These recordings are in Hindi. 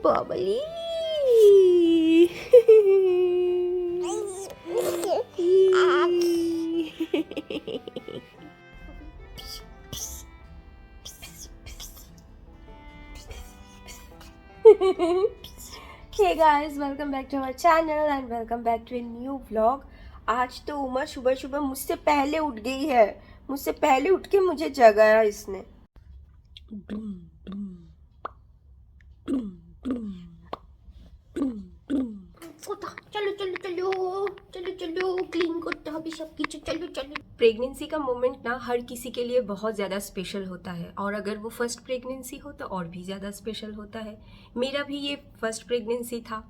Babli hey guys, welcome back to our channel and welcome back to a new vlog. आज तो उमा सुबह सुबह मुझसे पहले उठ गई है। मुझसे पहले उठ के मुझे जगाया इसने। चलो चलो चलो चलो चलो क्लीन करते अभी सब कुछ। चलो चलो। प्रेगनेंसी का मोमेंट ना हर किसी के लिए बहुत ज़्यादा स्पेशल होता है, और अगर वो फर्स्ट प्रेगनेंसी हो तो और भी ज़्यादा स्पेशल होता है। मेरा भी ये फर्स्ट प्रेगनेंसी था,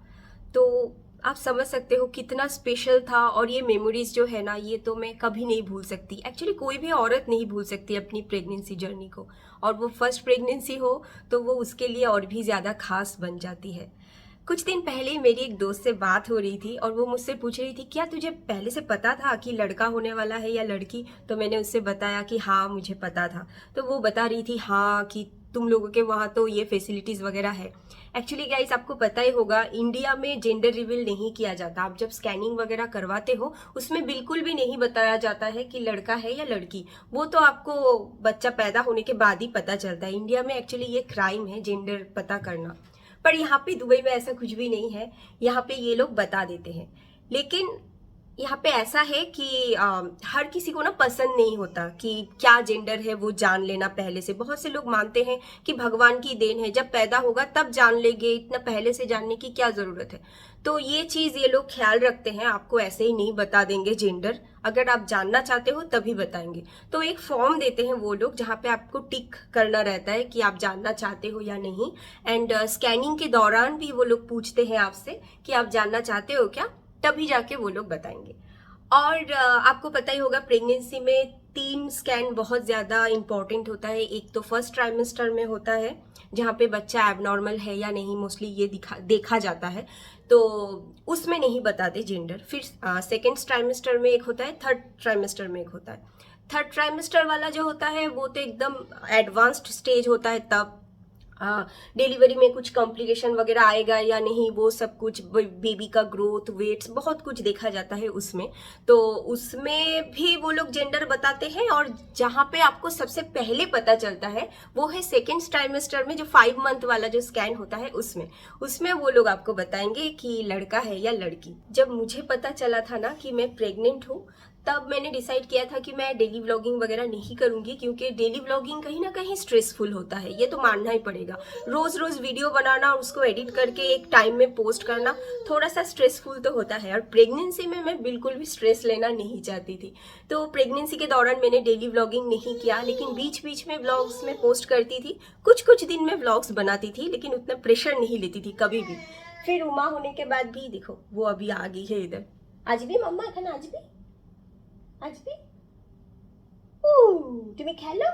तो आप समझ सकते हो कितना स्पेशल था। और ये मेमोरीज जो है ना, ये तो मैं कभी नहीं भूल सकती। एक्चुअली कोई भी औरत नहीं भूल सकती अपनी प्रेगनेंसी जर्नी को, और वो फर्स्ट प्रेगनेंसी हो तो वो उसके लिए और भी ज़्यादा खास बन जाती है। कुछ दिन पहले मेरी एक दोस्त से बात हो रही थी और वो मुझसे पूछ रही थी, क्या तुझे पहले से पता था कि लड़का होने वाला है या लड़की? तो मैंने उससे बताया कि हाँ मुझे पता था। तो वो बता रही थी हाँ कि तुम लोगों के वहाँ तो ये फैसिलिटीज़ वगैरह है। एक्चुअली गाइस, आपको पता ही होगा इंडिया में जेंडर रिवील नहीं किया जाता। आप जब स्कैनिंग वगैरह करवाते हो उसमें बिल्कुल भी नहीं बताया जाता है कि लड़का है या लड़की। वो तो आपको बच्चा पैदा होने के बाद ही पता चलता है। इंडिया में एक्चुअली ये क्राइम है जेंडर पता करना। पर यहाँ पे दुबई में ऐसा कुछ भी नहीं है, यहाँ पे ये लोग बता देते हैं। लेकिन यहाँ पे ऐसा है कि हर किसी को ना पसंद नहीं होता कि क्या जेंडर है वो जान लेना पहले से। बहुत से लोग मानते हैं कि भगवान की देन है, जब पैदा होगा तब जान लेंगे, इतना पहले से जानने की क्या जरूरत है। तो ये चीज ये लोग ख्याल रखते हैं, आपको ऐसे ही नहीं बता देंगे जेंडर। अगर आप जानना चाहते हो तभी बताएंगे। तो एक फॉर्म देते हैं वो लोग जहाँ पे आपको टिक करना रहता है कि आप जानना चाहते हो या नहीं। एंड स्कैनिंग के दौरान भी वो लोग पूछते हैं आपसे कि आप जानना चाहते हो क्या, तभी जाके वो लोग बताएंगे। और आपको पता ही होगा प्रेगनेंसी में 3 स्कैन बहुत ज़्यादा इंपॉर्टेंट होता है। एक तो फर्स्ट ट्राइमेस्टर में होता है जहाँ पे बच्चा एबनॉर्मल है या नहीं, मोस्टली ये देखा जाता है, तो उसमें नहीं बताते जेंडर। फिर सेकेंड ट्राइमेस्टर में एक होता है, थर्ड ट्राइमेस्टर में एक होता है। थर्ड ट्राइमेस्टर वाला जो होता है वो तो एकदम एडवांस्ड स्टेज होता है। तब डिलीवरी में कुछ कॉम्प्लिकेशन वगैरह आएगा या नहीं, वो सब कुछ, बेबी का ग्रोथ, वेट्स, बहुत कुछ देखा जाता है उसमें। तो उसमें भी वो लोग जेंडर बताते हैं। और जहाँ पे आपको सबसे पहले पता चलता है वो है सेकेंड ट्राइमेस्टर में, जो 5 मंथ वाला जो स्कैन होता है उसमें। उसमें वो लोग आपको बताएंगे कि लड़का है या लड़की। जब मुझे पता चला था ना कि मैं प्रेग्नेंट हूँ, तब मैंने डिसाइड किया था कि मैं डेली व्लॉगिंग वगैरह नहीं करूंगी, क्योंकि डेली व्लॉगिंग कहीं ना कहीं स्ट्रेसफुल होता है, ये तो मानना ही पड़ेगा। रोज रोज वीडियो बनाना और उसको एडिट करके एक टाइम में पोस्ट करना थोड़ा सा स्ट्रेसफुल तो होता है। और प्रेगनेंसी में मैं बिल्कुल भी स्ट्रेस लेना नहीं चाहती थी, तो प्रेगनेंसी के दौरान मैंने डेली व्लॉगिंग नहीं किया। लेकिन बीच बीच में व्लॉग्स में पोस्ट करती थी, कुछ कुछ दिन में व्लॉग्स बनाती थी, लेकिन उतना प्रेशर नहीं लेती थी कभी भी। फिर उमा होने के बाद भी देखो वो अभी आ गई है इधर। आज भी मम्मा है ना, आज भी तुम्हें खेलो।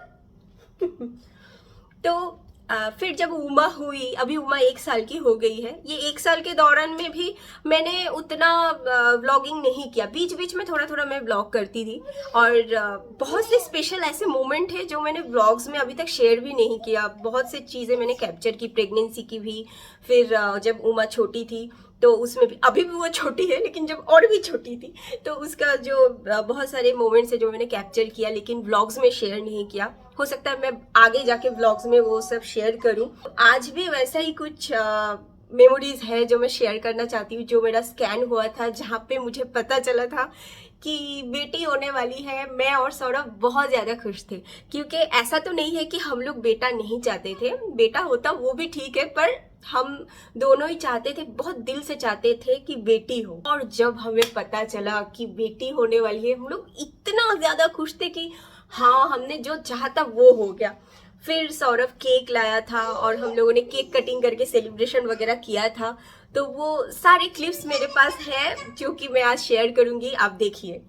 तो फिर जब उमा हुई, अभी उमा 1 साल की हो गई है। ये 1 साल के दौरान में भी मैंने उतना व्लॉगिंग नहीं किया। बीच बीच में थोड़ा थोड़ा मैं व्लॉग करती थी। और बहुत से स्पेशल ऐसे मोमेंट है जो मैंने व्लॉग्स में अभी तक शेयर भी नहीं किया। बहुत से चीज़ें मैंने कैप्चर की, प्रेगनेंसी की भी। फिर जब उमा छोटी थी तो उसमें भी, अभी भी वो छोटी है लेकिन जब और भी छोटी थी, तो उसका जो बहुत सारे मोमेंट्स है जो मैंने कैप्चर किया, लेकिन व्लॉग्स में शेयर नहीं किया। हो सकता है मैं आगे जाके व्लॉग्स में वो सब शेयर करूं। आज भी वैसा ही कुछ मेमोरीज है जो मैं शेयर करना चाहती हूँ। जो मेरा स्कैन हुआ था, जहाँ पे मुझे पता चला था कि बेटी होने वाली है, मैं और सौरभ बहुत ज्यादा खुश थे। क्योंकि ऐसा तो नहीं है कि हम लोग बेटा नहीं चाहते थे, बेटा होता वो भी ठीक है, पर हम दोनों ही चाहते थे, बहुत दिल से चाहते थे कि बेटी हो। और जब हमें पता चला कि बेटी होने वाली है, हम लोग इतना ज्यादा खुश थे कि हाँ, हमने जो चाहा था वो हो गया। फिर सौरभ केक लाया था और हम लोगों ने केक कटिंग करके सेलिब्रेशन वगैरह किया था। तो वो सारे क्लिप्स मेरे पास है जो कि मैं आज शेयर करूंगी, आप देखिए।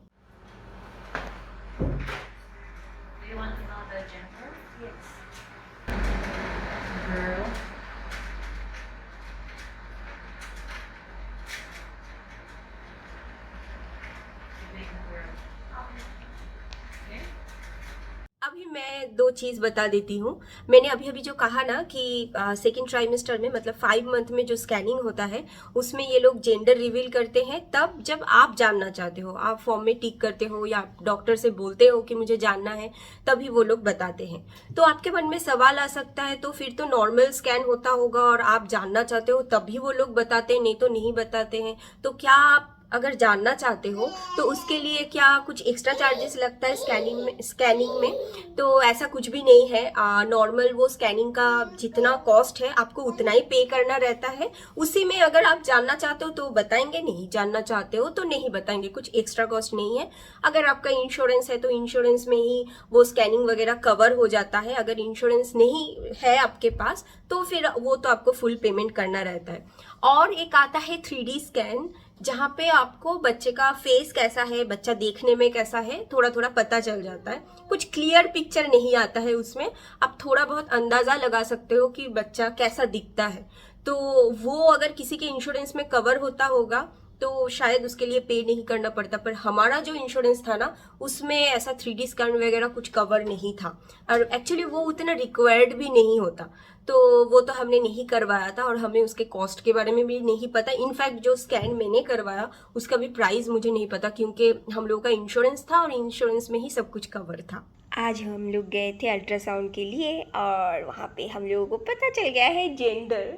अभी मैं दो चीज़ बता देती हूँ। मैंने अभी अभी जो कहा ना कि सेकेंड ट्राइमेस्टर में मतलब 5 मंथ में जो स्कैनिंग होता है उसमें ये लोग जेंडर रिवील करते हैं, तब जब आप जानना चाहते हो, आप फॉर्म में टिक करते हो या डॉक्टर से बोलते हो कि मुझे जानना है, तभी वो लोग बताते हैं। तो आपके मन में सवाल आ सकता है तो फिर तो नॉर्मल स्कैन होता होगा और आप जानना चाहते हो तभी वो लोग बताते हैं, नहीं तो नहीं बताते हैं। तो क्या आप अगर जानना चाहते हो तो उसके लिए क्या कुछ एक्स्ट्रा चार्जेस लगता है स्कैनिंग में? तो ऐसा कुछ भी नहीं है। नॉर्मल वो स्कैनिंग का जितना कॉस्ट है आपको उतना ही पे करना रहता है। उसी में अगर आप जानना चाहते हो तो बताएंगे, नहीं जानना चाहते हो तो नहीं बताएंगे, कुछ एक्स्ट्रा कॉस्ट नहीं है। अगर आपका इंश्योरेंस है तो इंश्योरेंस में ही वो स्कैनिंग वगैरह कवर हो जाता है। अगर इंश्योरेंस नहीं है आपके पास तो फिर वो तो आपको फुल पेमेंट करना रहता है। और एक आता है 3D स्कैन, जहाँ पे आपको बच्चे का फेस कैसा है, बच्चा देखने में कैसा है, थोड़ा थोड़ा पता चल जाता है। कुछ क्लियर पिक्चर नहीं आता है उसमें, आप थोड़ा बहुत अंदाजा लगा सकते हो कि बच्चा कैसा दिखता है। तो वो अगर किसी के इंश्योरेंस में कवर होता होगा तो शायद उसके लिए पे नहीं करना पड़ता, पर हमारा जो इंश्योरेंस था ना उसमें ऐसा 3D स्कैन वगैरह कुछ कवर नहीं था और एक्चुअली वो उतना रिक्वायर्ड भी नहीं होता। तो वो तो हमने नहीं करवाया था और हमें उसके कॉस्ट के बारे में भी नहीं पता। इनफैक्ट जो स्कैन मैंने करवाया उसका भी प्राइस मुझे नहीं पता, क्योंकि हम लोग का इंश्योरेंस था और इंश्योरेंस में ही सब कुछ कवर था। आज हम लोग गए थे अल्ट्रासाउंड के लिए और वहाँ पे हम लोगों को पता चल गया है जेंडर।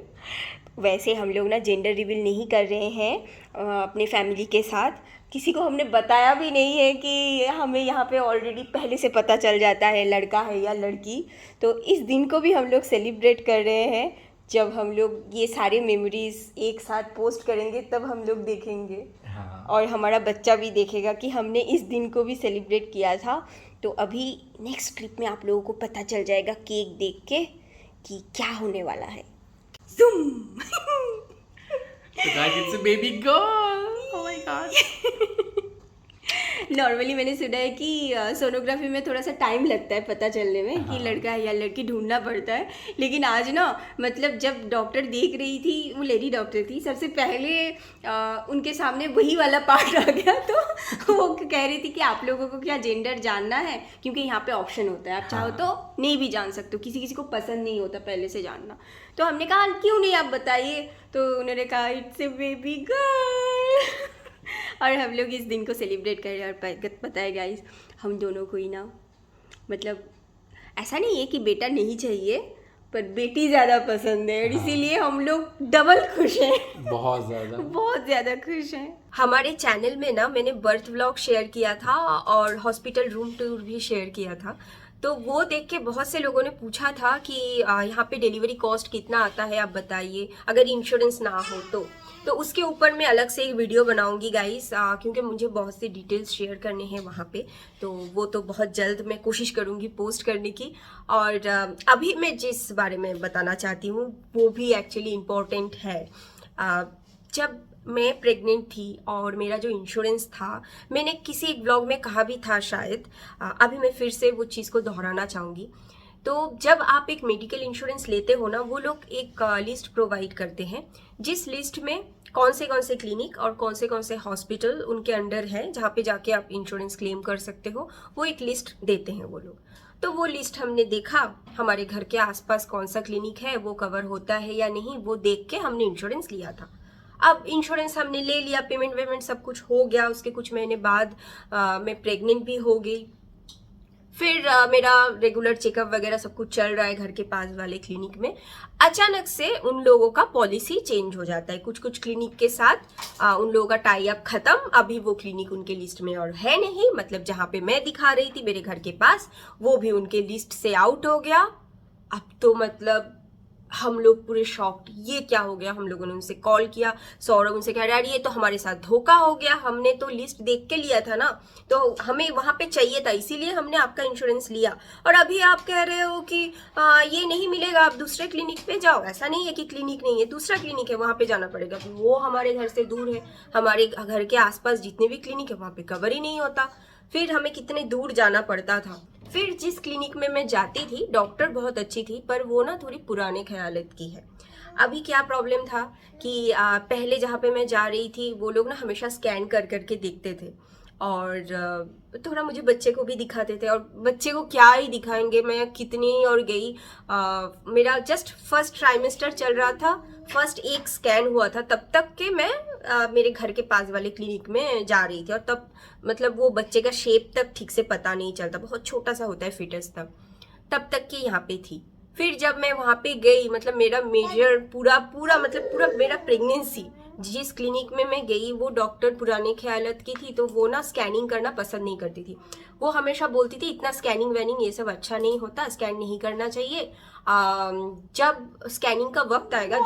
वैसे हम लोग ना जेंडर रिवील नहीं कर रहे हैं अपने फैमिली के साथ, किसी को हमने बताया भी नहीं है कि हमें यहाँ पे ऑलरेडी पहले से पता चल जाता है लड़का है या लड़की। तो इस दिन को भी हम लोग सेलिब्रेट कर रहे हैं। जब हम लोग ये सारे मेमोरीज एक साथ पोस्ट करेंगे तब हम लोग देखेंगे। हाँ। और हमारा बच्चा भी देखेगा कि हमने इस दिन को भी सेलिब्रेट किया था। तो अभी नेक्स्ट क्लिप में आप लोगों को पता चल जाएगा केक देख के कि क्या होने वाला है। Zoom! So guys, it's a baby girl. Oh my god. Normally मैंने सुना है कि सोनोग्राफी में थोड़ा सा टाइम लगता है पता चलने में कि लड़का है या लड़की ढूंढना पड़ता है। लेकिन आज ना मतलब जब डॉक्टर देख रही थी, वो लेडी डॉक्टर थी, सबसे पहले उनके सामने वही वाला पार्ट आ गया। तो वो कह रही थी कि आप लोगों को क्या जेंडर जानना है, क्योंकि यहाँ पे ऑप्शन होता है, आप चाहो तो नहीं भी जान सकते हो, किसी किसी को पसंद नहीं होता पहले से जानना। तो हमने कहा क्यों नहीं आप बताइए, तो उन्होंने कहा इट्स ए बेबी गर्ल। और हम लोग इस दिन को सेलिब्रेट कर रहे हैं। और पता है गाइस, हम दोनों को ही ना मतलब ऐसा नहीं है कि बेटा नहीं चाहिए, पर बेटी ज़्यादा पसंद है और इसीलिए हम लोग डबल खुश हैं। बहुत ज़्यादा खुश हैं। हमारे चैनल में ना मैंने बर्थ व्लॉग शेयर किया था और हॉस्पिटल रूम टूर भी शेयर किया था। तो वो देख के बहुत से लोगों ने पूछा था कि यहाँ पे डिलीवरी कॉस्ट कितना आता है, आप बताइए, अगर इंश्योरेंस ना हो तो उसके ऊपर मैं अलग से एक वीडियो बनाऊंगी गाइस, क्योंकि मुझे बहुत सी डिटेल्स शेयर करने हैं वहाँ पे। तो वो तो बहुत जल्द मैं कोशिश करूँगी पोस्ट करने की। और अभी मैं जिस बारे में बताना चाहती हूँ वो भी एक्चुअली इम्पोर्टेंट है। जब मैं प्रेग्नेंट थी और मेरा जो इंश्योरेंस था, मैंने किसी एक ब्लॉग में कहा भी था शायद, अभी मैं फिर से वो चीज़ को दोहराना चाहूँगी। तो जब आप एक मेडिकल इंश्योरेंस लेते हो ना, वो लोग एक लिस्ट प्रोवाइड करते हैं, जिस लिस्ट में कौन से क्लिनिक और कौन से हॉस्पिटल उनके अंडर है जहाँ पे जाके आप इंश्योरेंस क्लेम कर सकते हो, वो एक लिस्ट देते हैं वो लोग। तो वो लिस्ट हमने देखा, हमारे घर के आसपास कौन सा क्लिनिक है, वो कवर होता है या नहीं, वो देख के हमने इंश्योरेंस लिया था। अब इंश्योरेंस हमने ले लिया, पेमेंट सब कुछ हो गया। उसके कुछ महीने बाद मैं प्रेग्नेंट भी हो गई। फिर मेरा रेगुलर चेकअप वगैरह सब कुछ चल रहा है घर के पास वाले क्लिनिक में। अचानक से उन लोगों का पॉलिसी चेंज हो जाता है, कुछ क्लिनिक के साथ उन लोगों का टाई अप खत्म। अभी वो क्लिनिक उनके लिस्ट में और है नहीं, मतलब जहाँ पे मैं दिखा रही थी मेरे घर के पास, वो भी उनके लिस्ट से आउट हो गया। अब तो मतलब हम लोग पूरे शॉक्ड, ये क्या हो गया। हम लोगों ने उनसे कॉल किया, सौरभ उनसे कह डैडी ये तो हमारे साथ धोखा हो गया, हमने तो लिस्ट देख के लिया था ना, तो हमें वहाँ पे चाहिए था, इसीलिए हमने आपका इंश्योरेंस लिया, और अभी आप कह रहे हो कि ये नहीं मिलेगा, आप दूसरे क्लिनिक पे जाओ। ऐसा नहीं है कि क्लिनिक नहीं है, दूसरा क्लिनिक है, वहाँ पे जाना पड़ेगा। वो हमारे घर से दूर है, हमारे घर के आसपास जितने भी क्लिनिक है वहाँ पे कवर ही नहीं होता। फिर हमें कितने दूर जाना पड़ता था। फिर जिस क्लिनिक में मैं जाती थी, डॉक्टर बहुत अच्छी थी, पर वो ना थोड़ी पुराने ख्यालत की है। अभी क्या प्रॉब्लम था कि पहले जहाँ पे मैं जा रही थी वो लोग ना हमेशा स्कैन कर करके देखते थे, और थोड़ा मुझे बच्चे को भी दिखाते थे, और बच्चे को क्या ही दिखाएंगे, मैं कितनी और गई। मेरा जस्ट फर्स्ट ट्राइमेस्टर चल रहा था, फर्स्ट एक स्कैन हुआ था, तब तक के मैं मेरे घर के पास वाले क्लिनिक में जा रही थी, और तब मतलब वो बच्चे का शेप तक ठीक से पता नहीं चलता, बहुत छोटा सा होता है फिटस तब तक के यहाँ पे थी। फिर जब मैं वहाँ पे गई, मतलब मेरा मेजर पूरा मेरा प्रेगनेंसी, जिस क्लिनिक में मैं गई वो डॉक्टर पुराने ख्यालत की थी, तो वो ना स्कैनिंग करना पसंद नहीं करती थी। वो हमेशा बोलती थी इतना स्कैनिंग वैनिंग ये सब अच्छा नहीं होता, स्कैन नहीं करना चाहिए। जब स्कैनिंग का वक्त आएगा,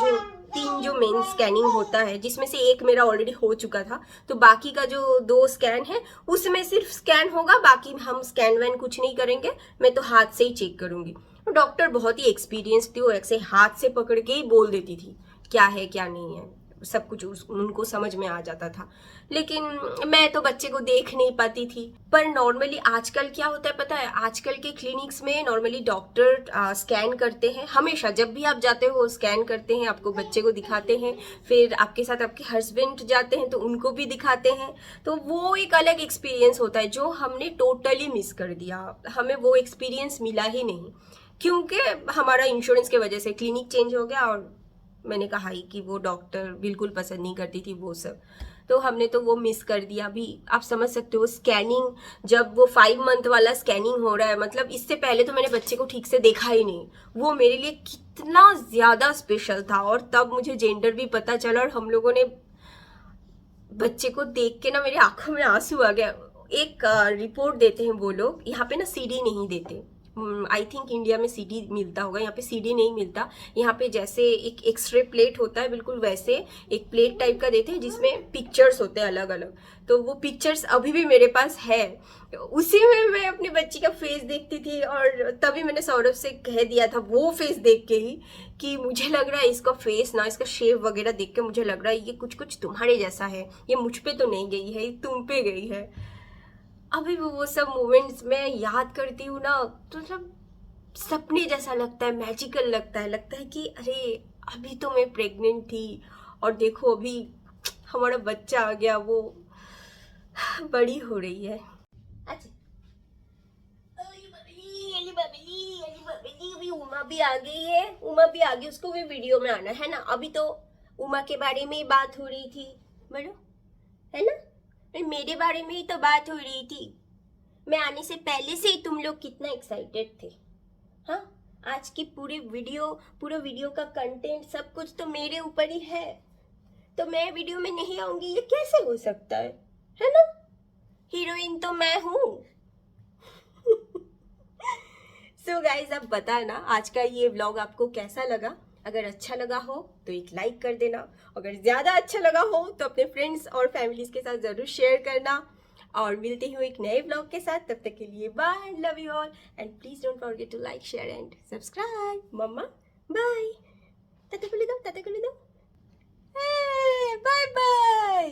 जो मेन स्कैनिंग होता है, जिसमें से एक मेरा ऑलरेडी हो चुका था, तो बाकी का जो 2 स्कैन है उसमें सिर्फ स्कैन होगा, बाकी हम स्कैन वैन कुछ नहीं करेंगे, मैं तो हाथ से ही चेक करूंगी। डॉक्टर बहुत ही एक्सपीरियंस थी, वो ऐसे हाथ से पकड़ के ही बोल देती थी क्या है क्या नहीं है, सब कुछ उनको समझ में आ जाता था। लेकिन मैं तो बच्चे को देख नहीं पाती थी। पर नॉर्मली आजकल क्या होता है पता है, आजकल के क्लिनिक्स में नॉर्मली डॉक्टर स्कैन करते हैं, हमेशा जब भी आप जाते हो स्कैन करते हैं, आपको बच्चे को दिखाते हैं, फिर आपके साथ आपके हस्बैंड जाते हैं तो उनको भी दिखाते हैं। तो वो एक अलग एक्सपीरियंस होता है जो हमने टोटली मिस कर दिया, हमें वो एक्सपीरियंस मिला ही नहीं, क्योंकि हमारा इंश्योरेंस के वजह से क्लिनिक चेंज हो गया, और मैंने कहा ही कि वो डॉक्टर बिल्कुल पसंद नहीं करती थी वो सब, तो हमने तो वो मिस कर दिया। अभी आप समझ सकते हो स्कैनिंग, जब वो 5 मंथ वाला स्कैनिंग हो रहा है, मतलब इससे पहले तो मैंने बच्चे को ठीक से देखा ही नहीं, वो मेरे लिए कितना ज़्यादा स्पेशल था। और तब मुझे जेंडर भी पता चला, और हम लोगों ने बच्चे को देख के ना मेरी आंखों में आंसू आ गया। एक रिपोर्ट देते हैं वो लोग, यहाँ पे ना सीडी नहीं देते, आई थिंक इंडिया में सीडी मिलता होगा, यहाँ पे सीडी नहीं मिलता। यहाँ पे जैसे एक एक्सरे प्लेट होता है, बिल्कुल वैसे एक प्लेट टाइप का देते हैं जिसमें पिक्चर्स होते हैं अलग अलग, तो वो पिक्चर्स अभी भी मेरे पास है। उसी में मैं अपनी बच्ची का फेस देखती थी, और तभी मैंने सौरभ से कह दिया था वो फेस देख के ही कि मुझे लग रहा है इसका फेस ना, इसका शेप वगैरह देख के मुझे लग रहा है ये कुछ कुछ तुम्हारे जैसा है, ये मुझ पे तो नहीं गई है, ये तुम पे गई है। अभी भी वो सब मोमेंट्स मैं याद करती हूँ ना, तो मतलब सपने जैसा लगता है, मैजिकल लगता है कि अरे अभी तो मैं प्रेग्नेंट थी, और देखो अभी हमारा बच्चा आ गया, वो बड़ी हो रही है। अच्छा, अभी उमा भी आ गई है, उमा भी आ गई, उसको भी वीडियो में आना है ना। अभी तो उमा के बारे में ही बात हो रही थी, बोलो, है ना, मेरे बारे में ही तो बात हो रही थी। मैं आने से पहले से ही तुम लोग कितना एक्साइटेड थे, हाँ। आज की पूरा वीडियो का कंटेंट सब कुछ तो मेरे ऊपर ही है, तो मैं वीडियो में नहीं आऊंगी ये कैसे हो सकता है ना। हीरोइन तो मैं हूँ। सो गाइज, अब बताना आज का ये व्लॉग आपको कैसा लगा। अगर अच्छा लगा हो तो एक लाइक कर देना, अगर ज़्यादा अच्छा लगा हो तो अपने फ्रेंड्स और फैमिलीज के साथ ज़रूर शेयर करना। और मिलते ही एक नए व्लॉग के साथ, तब तक के लिए bye, love you all, and please don't forget to like, share and subscribe. मम्मा बाय, ताता को ले दो, बाय बाय।